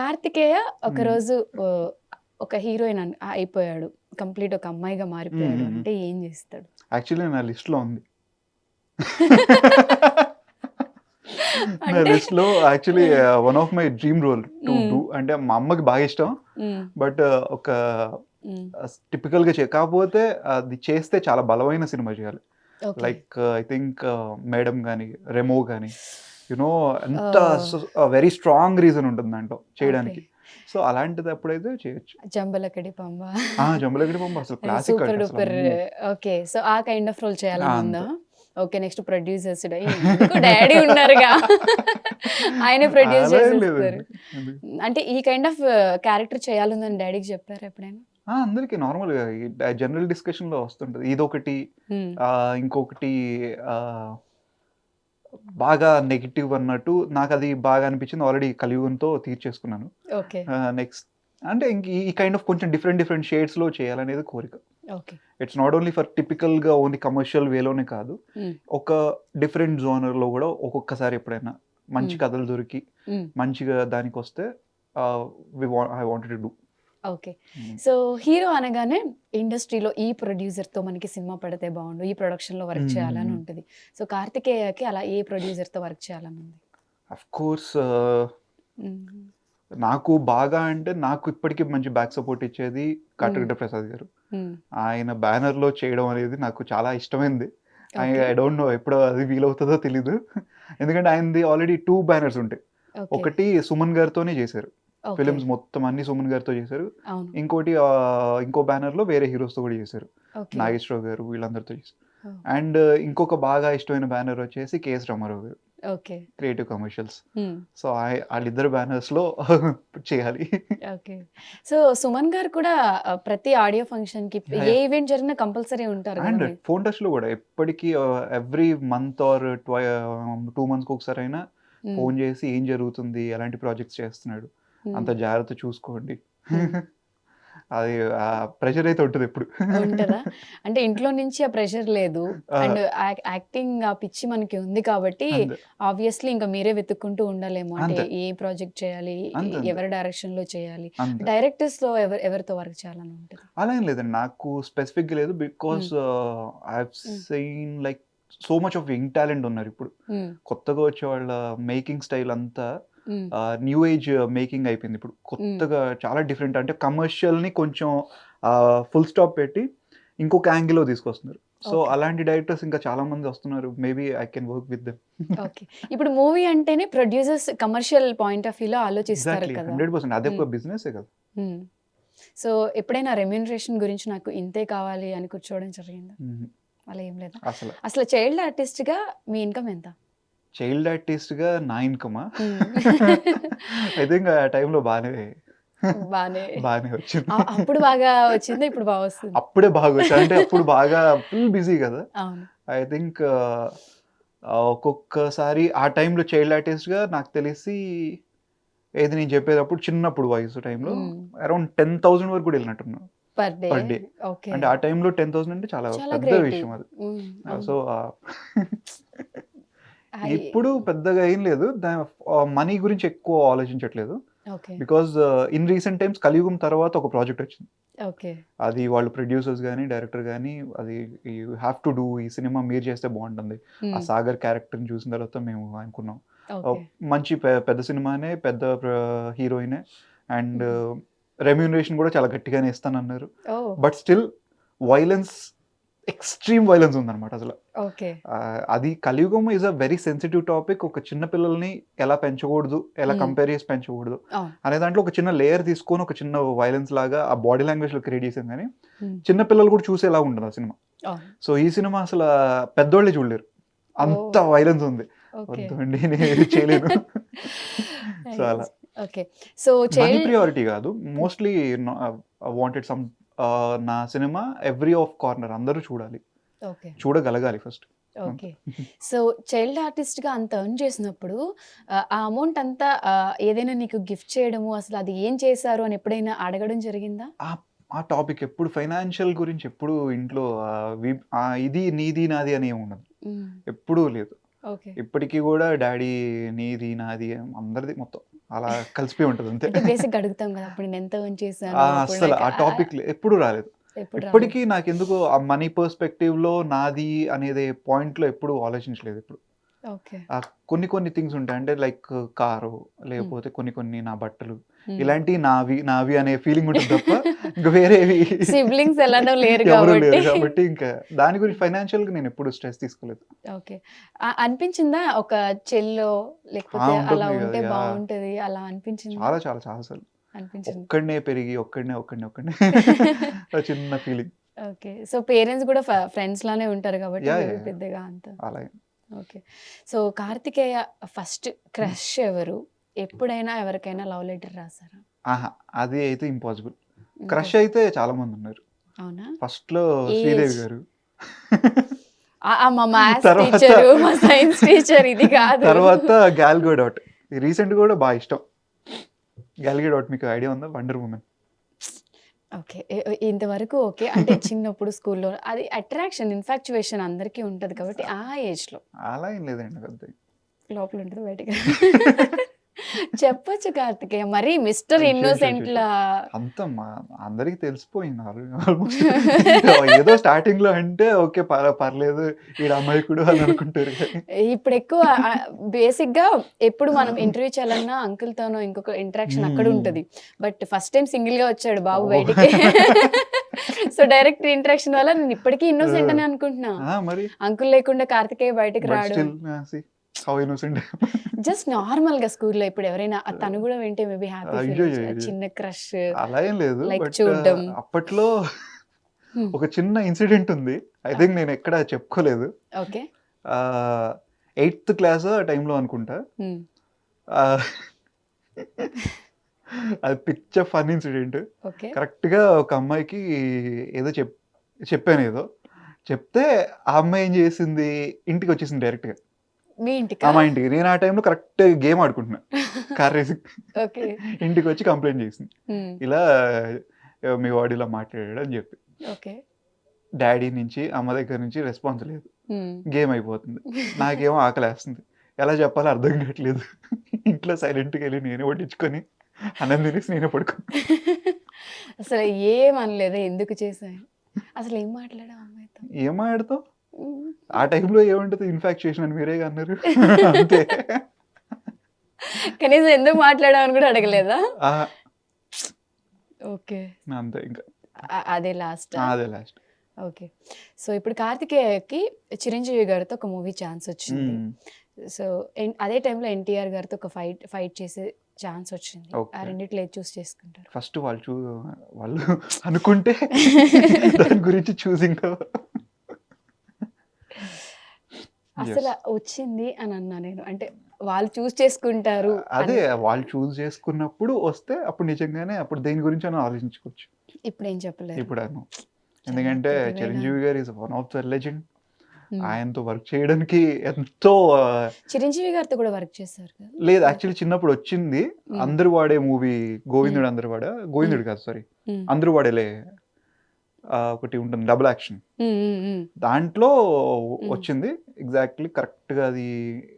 కార్తికేయ హ్మ్. ఒకరోజు ఒక హీరోయిన్ అయిపోయాడు. కంప్లీట్ ఒక అమ్మాయిగా మారిపోయాడు అంటే ఏం చేస్తాడు? యాక్చువల్లీ నా లిస్ట్‌లో ఉంది. నా అంటే లిస్ట్‌లో actually one of my dream role to hmm. Do. అంటే మా అమ్మకి బాగా ఇష్టం. హ్మ్. బట్ ఒక హ్మ్. టిపికల్‌గా కాకపోతే అది చేస్తే చాలా బలమైన సినిమా చేయాలి. Okay. Like I think 'madam' గాని, 'రెమో' గాని ఎంత ఓహ్! వెరీ స్ట్రాంగ్ రీజన్ ఉంటుంది దాంట్లో ఓకే. చేయడానికి. సో, అలాంటిదప్పుడైతే చేయొచ్చు. 'జంబలకడి పంబ' 'జంబలగడి పంప' అసలు క్లాసిక్ సూపర్ అంటే అసలు డూపర్. అమ్మో! ఓకే. సో, ఆ కైండ్ ఆఫ్ రోల్ చేయాలని ఉందా? అంతే. ఓకే. నెక్స్ట్ ప్రొడ్యూసర్స్ ఎందుకు డ్యాడీ ఉన్నారుగా. ఆయనే ప్రొడ్యూస్ అలా ఏం చేసేస్తారు. లేదండి. ఎందుకు? అంటే ఈ కైండ్ ఆఫ్ క్యారెక్టర్ చేయాలని డ్యాడీకి చెప్పారా ఎప్పుడైనా? అందరికి నార్మల్‌గా ఈ జనరల్ డిస్కషన్‌లో వస్తుంటది. ఇదొకటి హ్మ్. ఇంకొకటి ఆహ్, బాగా నెగెటివ్ అన్నట్టు నాకది బాగా అనిపించింది. ఆల్రెడీ 'కలియుగంతో' తీర్చేసుకున్నాను. ఓకే. నెక్స్ట్ అంటే ఇంక ఈ కైండ్ ఆఫ్ కొంచెం డిఫరెంట్ డిఫరెంట్ షేడ్స్‌లో చేయాలనేది కోరిక. Okay. It's not only for టిపికల్‌గా ఓన్లీ కమర్షియల్ వేలోనే కాదు. హ్మ్. ఒక డిఫరెంట్ జోనర్‌లో గూడా ఒక్కొక్కసారి ఎప్పుడైనా మంచి హ్మ్. కథలు దొరికి, హ్మ్. మంచిగా దానికొస్తే ఆహ్, I wanted to do. Okay. హ్మ్. సో, హీరో అనగానే ఇండస్ట్రీలో ఈ ప్రొడ్యూసర్‌తో మనకి సినిమా పడితే బావుండు. ఈ ప్రొడక్షన్‌లో వర్క్ హ్మ్. హ్మ్. చేయాలని హ్మ్. ఉంటది. సో, కార్తికేయకి అలా ఏ ప్రొడ్యూసర్‌తో వర్క్ చేయాలని ఉంది? ఆఫ్ కోర్స్ హ్మ్. నాకు బాగా అంటే నాకు ఇప్పటికి మంచి బ్యాక్ సపోర్ట్ ఇచ్చేది హ్మ్. 'కాటగడ్డ ప్రసాద్' గారు. హ్మ్. ఆయన బ్యానర్‌లో చేయడం అనేది నాకు చాలా ఇష్టమైంది. ఓకే. ఐ డోంట్ నో ఎప్పుడు అది వీలవుతదో తెలీదు. ఎందుకంటే ఆయనది ఆల్రెడీ 2 బ్యానర్స్ ఉంటాయి. ఓకే. ఒకటి సుమన్ గారితోనే చేశారు. ఓకే. ఫిల్మ్స్ మొత్తం అన్నీ సుమన్ గారితో చేశారు. అవును. ఇంకోటి ఇంకో బ్యానర్‌లో వేరే హీరోస్‌తో కూడా చేశారు. ఓకే. నాగేశ్వరరావు గారు వీళ్ళందరితో చేశారు. ఓహ్! అండ్ ఇంకొక బాగా ఇష్టమైన బ్యానర్ వచ్చేసి కేఎస్ రామారావు గారు. ఓకే. Creative commercials. హ్మ్. సో, ఆళ్ళిద్దరి బ్యానర్స్‌లో చేయాలి. ఓకే. సో, సుమన్ గారు కూడా ప్రతి ఆడియో ఫంక్షన్‌కి యాహ్! ఏ యాహ్! ఈవెంట్ జరిగినా కంపల్సరీ ఉంటారు గదా! అండ్ ఫోన్ టచ్‌లో గూడా ఎప్పటికి ఎవ్రీ మంత్ ఆర్ 2 మంత్స్‌కి ఒకసారైనా హ్మ్. ఫోన్ చేసి ఏం జరుగుతుంది? ఎలాంటి ప్రాజెక్ట్స్ చేస్తున్నాడు? హ్మ్. అంత జాగ్రత్త చూసుకోండి. హ్మ్. అది ప్రెషర్ అయితే ఉంటదెప్పుడు. ఉంటదా? అంటే ఇంట్లో నుంచి ఆ ప్రెషర్ లేదు. ఆ! అండ్ యాక్టింగ్ ఆ పిచ్చి మనకి ఉంది కాబట్టి అంతే. ఆబ్వియస్‌లీ ఇంక మీరే వెతుక్కుంటూ ఉండాలేమో. అంటే అంతే. ఏ ప్రాజెక్ట్ చేయాలి? అంతే. ఎవరి డైరెక్షన్‌లో చేయాలి? అంతే. డైరెక్టర్స్‌తో ఎవరితో వర్క్ చేయాలని ఉంటది? అలా ఏం లేదండి. నాకు స్పెసిఫిక్‌గా లేదు. Because hmm. I have hmm. Seen like so much of young talent ఉన్నారిప్పుడు. హ్మ్. కొత్తగా వచ్చే వాళ్ళ మేకింగ్ స్టైల్ అంతా హ్మ్. న్యూ ఏజ్ మేకింగ్ అయిపోయింది ఇప్పుడు. హ్మ్. కొత్తగా చాలా డిఫరెంట్ అంటే కమర్షియల్‌ని కొంచెం ఫుల్ స్టాప్ పెట్టి ఇంకొక యాంగిల్‌లో తీసుకొస్తున్నారు. So, okay. అలాంటి డైరెక్టర్స్ ఇంకా చాలా మంది వస్తున్నారు. Maybe I can work with them. Okay. ఇప్పుడు మూవీ అంటేనే ప్రొడ్యూసర్స్ కమర్షియల్ పాయింట్ ఆఫ్ వ్యూలో ఆలోచిస్తారు ఎగ్జాక్ట్‌లీ. కదా! 100% హ్మ్. అదొక బిజినెసే కదా! హ్మ్. సో, ఎప్పుడైనా రెమ్యూనరేషన్ గురించి నాకు ఇంతే కావాలి అని కూర్చోవడం జరిగిందా? హుహు. అలా ఏం లేదా? అసల అసలు చైల్డ్ ఆర్టిస్ట్‌గా మీ ఇన్‌కమ్ ఎంత? చైల్డ్ ఆర్టిస్ట్‌గా నా ఇన్‌కమా? హ్మ్. ఐ థింక్ ఆ టైంలో బానే. బానే వచ్చింది. అప్పుడు బాగా వచ్చిందా? ఇప్పుడు బా వస్తుందా? అప్పుడే బాగొచ్చా అంటే అప్పుడు బాగా ఫుల్ బిజీ గదా! అవును. ఐ థింక్ ఒక్కొక్కసారి ఆ టైంలో చైల్డ్ ఆర్టిస్ట్‌గా నాకు తెలిసి ఏది నేను చెప్పేటప్పుడు చిన్నప్పుడు వయసు టైంలో హ్మ్. అరౌండ్ 10,000 వరకు కూడా ఎళ్ళినట్టున్నా per day. Per day. Okay. అంటే ఆ టైంలో 10,000 అంటే చాలా చాలా పెద్ద గ్రేట్. విషయం అది. హ్మ్. అవును. సో, అయి ఇప్పుడు పెద్దగా ఏం లేదు. మనీ గురించి ఎక్కువ ఆలోచించట్లేదు. Okay. Because in recent times 'Kaliyugam' తర్వాత ఒక ప్రాజెక్ట్ వచ్చింది. ఓకే. అది వాళ్ళు ప్రొడ్యూసర్స్ గాని, డైరెక్టర్ గాని అది యూ హావ్ టు డూ ఈ సినిమా మీరు చేస్తే బావుంటుంది. ఆ హ్మ్. 'సాగర్' క్యారెక్టర్‌ని చూసిన తర్వాత మేము అనుకున్నాం. ఓకే. మంచి పెద్ద సినిమానే, పెద్ద హీరోయినే అండ్ హ్మ్. రెమ్యూనరేషన్ కూడా చాలా గట్టిగానే ఇస్తానన్నారు. Oh! But still violence extreme violence ఉందన్నమాట అసల. ఓకే. అది 'Kaliyugam' is a very sensitive topic. ఒక చిన్న పిల్లల్ని ఎలా పెంచకూడదు, ఎలా హ్మ్. కంపేర్ చేసి పెంచకూడదు అవును. అనే దాంట్లో ఒక చిన్న లేయర్ తీసుకొని ఒక చిన్న వయలెన్స్ లాగా ఆ బాడీ లాంగ్వేజ్‌లో క్రియేట్ చేసాం గానీ, హ్మ్. చిన్న పిల్లలు కూడా చూసేలాగా ఉండదు ఆ సినిమా. అవును. సో, ఈ సినిమా అసల పెద్దోళ్ళే చూడలేరు. అంత ఓహ్! వయలెన్స్ ఉంది. ఓకే. వద్దు అండి నేనేది చేయలేను. సో, అలా. Nice. Okay. So, money child priority కాదు. హ్మ్. మోస్ట్‌లీ వాంటెడ్ సమ్ నా సినిమా ఎవ్రి ఆఫ్ కార్నర్ అందరూ చూడాలి. ఓకే. చూడగలగాలి ఫస్ట్. అంతే. ఓకే. సో, చైల్డ్ ఆర్టిస్ట్‌గా అంత ఎర్న్ చేసినప్పుడు ఆ అమౌంట్ అంతా ఏదైనా నీకు గిఫ్ట్ చేయడము, అసలు అది ఏం చేశారు అని ఎప్పుడైనా అడగడం జరిగిందా? ఆ ఆ టాపిక్ ఎప్పుడు ఫైనాన్షియల్ గురించి ఎప్పుడు ఇంట్లో ఇది నీది, నాది అని ఏమి ఉండదు. హ్మ్. ఎప్పుడూ లేదు. ఓకే. ఇప్పటికి గూడా డ్యాడీ నీది, నాది అందరిది మొత్తం. అలా కలిసిపోయి ఉంటుంది అంతే. అంటే బేసిక్‌గా అడుగుతాం కదా! అప్పుడు నేను ఎంత ఎర్న్ చేశాను? అప్పుడు అస్సలు నాకు ఆ టాపిక్ ఎప్పుడు రాలేదు. ఎప్పుడు రాలేదు. ఇప్పటికీ నాకెందుకో ఆ మనీ పర్స్పెక్టివ్‌లో నాది అనేది పాయింట్‌లో ఎప్పుడు ఆలోచించలేదు ఇప్పుడు. ఓకే. కొన్ని కొన్ని థింగ్స్ ఉంటాయి. అంటే లైక్ కారు, హ్మ్. లేకపోతే కొన్ని కొన్ని నా బట్టలు, హ్మ్. ఇలాంటివి నావి, నావి అనే ఫీలింగ్ ఉంటుంది తప్ప ఇంక వేరేవి సిబ్లింగ్స్ ఎలానో లేరు ఎవరు కాబట్టి. లేరు కాబట్టి ఇంకా దాని గురించి ఫైనాన్షియల్‌గా నేను ఎప్పుడు స్ట్రెస్ తీసుకోలేదు. ఓకే. అనిపించిందా ఒక చెల్లో లేకపోతే అలా ఉంటుంది కదా! ఉంటే యాహ్! బావుంటది అలా అనిపించిందా? చాలా చాలా చాలా సార్లు. అనిపించింది. ఒక్కడినే పెరిగి ఒక్కడినే ఆ చిన్న ఫీలింగ్. ఓకే. సో, పేరెంట్స్ గూడా ఫ్రెండ్స్ లానే ఉంటారు కాబట్టి యాహ్! Maybe yeah! పెద్దగా అంత అలాగే. Okay. So, Karthikeya first crush ఎవరు? ఎప్పుడైనా ఎవరికైనా లవ్ లెటర్ రాసారా? ఆహా! అది అయితే ఇంపాసిబుల్. Crush impossible. అయితే చాలా మందున్నారు. అవునా? ఫస్ట్‌లో ఏ శ్రీదేవి ఏజ్? గారు. మా మ్యాథ్స్ తర్వాత టీచరు, మా సైన్స్ టీచర్ ఇది కాదు. తర్వాత 'గాల్ గోడాట్' రీసెంట్‌గా కూడా బా ఇష్టం. 'గాల్ గోడాట్' మీకు ఐడియా ఉందా? 'Wonder woman'. ఓకే. ఇంతవరకు ఓకే. అంటే చిన్నప్పుడు స్కూల్‌లో అది అట్రాక్షన్, ఇన్‌ఫాక్చుయేషన్ అందరికీ ఉంటది కాబట్టి ఆ ఏజ్‌లో అలా ఏం లేదండి పెద్దగా. లోపల ఉంటది బయటికి చెప్పొచ్చు కార్తికేయ. మరీ మిస్టర్ అయ్యయ్యయ్యయ్యో! ఇన్నోసెంట్‌లా అంత అందరికి తెలిసిపోయింది ఆల్మోస్ట్. ఏదో స్టార్టింగ్‌లో అంటే ఓకే. పర్లేదు ఈడు అమాయకుడు అని అనుకుంటారు గానీ. ఇప్పుడెక్కువ బేసిక్‌గా ఎప్పుడు మనం ఇంటర్వ్యూ చేయాలన్నా అంకుల్‌తోనో ఇంకొక ఇంటరాక్షన్ హ్మ్. అక్కడ హ్మ్. ఉంటది. బట్ ఫస్ట్ టైమ్ సింగిల్‌గా వచ్చాడు బాబు ఓహ్! బయటికి. సో, డైరెక్ట్ ఇంటరాక్షన్ వల్ల నేను ఇప్పటికి ఇన్నోసెంట్ అనే అనుకుంటున్నా. మరి అంకుల్ లేకుండా కార్తికేయ బయటికి బట్ రాడు. Still see how innocent. Just నార్మల్‌గా స్కూల్‌లో ఇప్పుడు ఎవరైనా తను గూడా వింటే మేబీ హ్యాపీ ఫీల్ అవ్వచ్చు. అయ్యయ్యయ్యో! చిన్న క్రష్ అలా ఏం లేదు. లైక్ బట్ చూడడం. అప్పట్లో హ్మ్. ఒక చిన్న ఇన్సిడెంట్ ఉంది. ఐ థింక్ నేను ఎక్కడ చెప్పుకోలేదు. ఓకే. ఆహ్, 8థ్ క్లాస్ ఆ టైంలో అనుకుంటా. హ్మ్. ఆహ్, అది పిచ్చ ఫన్ ఇన్సిడెంట్. ఓకే. కరెక్ట్‌గా ఒక అమ్మాయికి ఏదో చెప్పానేదో. చెప్తే ఆ అమ్మాయి ఏం చేసింది, ఇంటికొచ్చేసింది డైరెక్ట్‌గా. మీ ఇంటికా? మా ఇంటికి. నేను ఆ టైంలో కరెక్ట్ గేమ్ ఆడుకుంటున్నా. Car racing. ఓకే. ఇంటికొచ్చి కంప్లెయింట్ చేసింది. హ్మ్. ఇలా మీ వాడు ఇలా మాట్లాడాడు అని చెప్పి. ఓకే. డ్యాడీ నుంచి, అమ్మ దగ్గర నుంచి రెస్పాన్స్ లేదు. హ్మ్. గేమ్ అయిపోతుంది. నాకేమో ఆకలేస్తుంది. ఎలా చెప్పాలో అర్థం కావట్లేదు. ఇంట్లో సైలెంట్‌గెళ్ళి నేనే వడ్డించుకొని అన్నం తినేసి నేనే పడుకున్నా. అసలు ఏమనలేదా? ఎందుకు చేశావు? అసలేం మాట్లాడావు అమ్మాయితో? ఏం మాట్లాడతావు? హ్మ్. ఆ టైంలో ఏముంటది ఇన్‌ఫాక్చుయేషన్ అని మీరేగా అన్నారు. అంతే. కనీసం ఎందుకు మాట్లాడావు అని కూడా అడగలేదా? ఆహా! ఓకే. అంతే ఇంక. అదే లాస్టా? అదే లాస్ట్. ఓకే. సో, ఇప్పుడు 'కార్తికేయకి' చిరంజీవి గారితో ఒక మూవీ ఛాన్స్ వచ్చింది. హ్మ్. సో, అదే టైంలో ఎన్టీఆర్ గారితో ఒక ఫైట్ చేసే ఛాన్స్ వచ్చింది. ఆ ఓకే. రెండిట్లో ఏది చూస్ చేసుకుంటారు? ఫస్ట్ వాళ్ళు అనుకుంటే దాని గురించి చూసింగ్ అసల యెస్. వచ్చింది అని అన్నా నేను. అంటే వాళ్ళు చూస్ చేసుకుంటారు అదే అని. వాళ్ళు చూజ్ చేసుకున్నప్పుడు వస్తే అప్పుడు నిజంగానే అప్పుడు దేని గురించైనా ఆలోచించుకోవచ్చు. ఇప్పుడేం చెప్పలేరు. ఇప్పుడు అను. చాలా ఎందుకంటే తెలివైన. 'చిరంజీవి' గారు is one of the legend. హ్మ్. ఆయనతో వర్క్ చేయడానికి ఎంతో చిరంజీవి గారితో కూడా వర్క్ చేశారు కదా! లేదు యాక్చువల్లీ చిన్నప్పుడు వచ్చింది. హ్మ్. 'అందరూ వాడే' మూవీ హ్మ్. 'గోవిందుడు అందరూ వాడా' హ్మ్. 'గోవిందుడు' కాదు సారీ. హ్మ్. 'అందరూ వాడేలే' ఒకటి ఉంటుంది డబుల్ యాక్షన్. హ్మ్. హ్మ్. హ్మ్. దాంట్లో హ్మ్. వచ్చింది. ఎగ్జాక్ట్‌లీ కరెక్ట్‌గా అది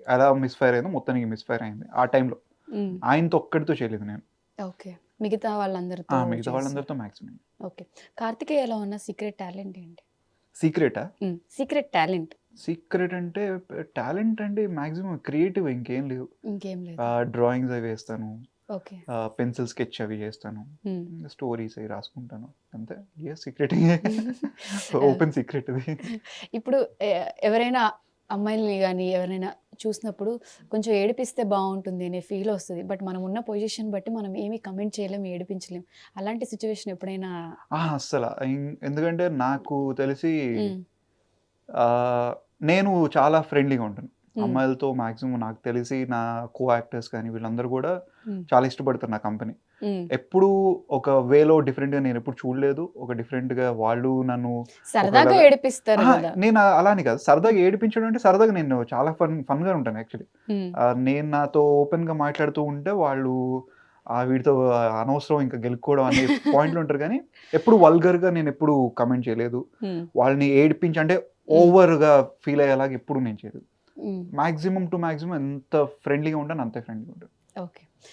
ఎలా మిస్‌ఫైర్ అయిందో మొత్తానికి మిస్‌ఫైర్ అయింది. ఆ టైంలో. హ్మ్. ఆయనతో ఒక్కడితో చేయలేదు నేను. ఓకే. మిగతా వాళ్ళందరితో మిగతా చేశారు. వాళ్ళందరితో మాక్సిమం. ఓకే. 'కార్తికేయలో' ఉన్న సీక్రెట్ టాలెంట్ ఏంటి? సీక్రెటా? సీక్రెట్ టాలెంట్ సీక్రెట్ అంటే టాలెంట్ అంటే మాక్సిమం క్రియేటివ్ ఇంకేం లేవు. ఇంకేం లేదా? డ్రాయింగ్స్ అవి వేస్తాను. ఓకే. పెన్సిల్ స్కెచ్ అవి చేస్తాను. హ్మ్. స్టోరీస్ అవి రాసుకుంటాను. అంతే. సీక్రెట్ ఆహ్, ఓపెన్ సీక్రెట్ ఇది. ఇప్పుడు ఎవరైనా అమ్మాయిల్ని గాని ఎవరినైనా చూసినప్పుడు కొంచెం ఏడిపిస్తే బావుంటుంది అనే ఫీల్ ఒస్తది. బట్ మనం ఉన్న పొజిషన్ బట్టి మనం ఏమి కమెంట్ చేయలేం, ఏడిపించలేం. అలాంటి సిట్యుయేషన్ ఎప్పుడైనా అస్సల. ఎందుకంటే నాకు తెలిసి హ్మ్. ఆహ్, నేను చాలా ఫ్రెండ్లీగా ఉంటాను. హ్మ్. అమ్మాయిలతో మాక్సిమం నాకు తెలిసి నా కో యాక్టర్స్ కానీ వీళ్ళందరూ కూడా హ్మ్. చాలా ఇష్టపడతారు నా కంపెనీ. హ్మ్. ఎప్పుడూ ఒక వేలో డిఫరెంట్‌గా నేనెప్పుడు చూడలేదు. ఒక డిఫరెంట్‌గా వాళ్ళు నన్ను సరదాగా ఒకవేళ ఏడిపిస్తారు అహా! గదా! నేను అలా అని కాదు. సరదాగా ఏడిపించడం అంటే సరదాగా నేను చాలా ఫన్‌గా ఉంటాను యాక్చువల్లీ. హ్మ్. నేను నాతో ఓపెన్‌గా మాట్లాడుతూ ఉంటే వాళ్ళు వీడితో అనవసరం ఇంకా గెలుక్కోవడం అనే పాయింట్‌లో ఉంటారు కానీ, ఎప్పుడు వల్గర్‌గా నేనెప్పుడు కమెంట్ చేయలేదు. హ్మ్. వాళ్ళని ఏడిపించి అంటే హ్మ్. ఓవర్‌గా ఫీల్ అయ్యేలాగా ఎప్పుడు నేను చేయలేదు. హ్మ్. మాక్సిమం టు మాక్సిమం ఎంత ఫ్రెండ్లీగా ఉంటానో అంతే ఫ్రెండ్లీగా ఉంటాను. ఓకే.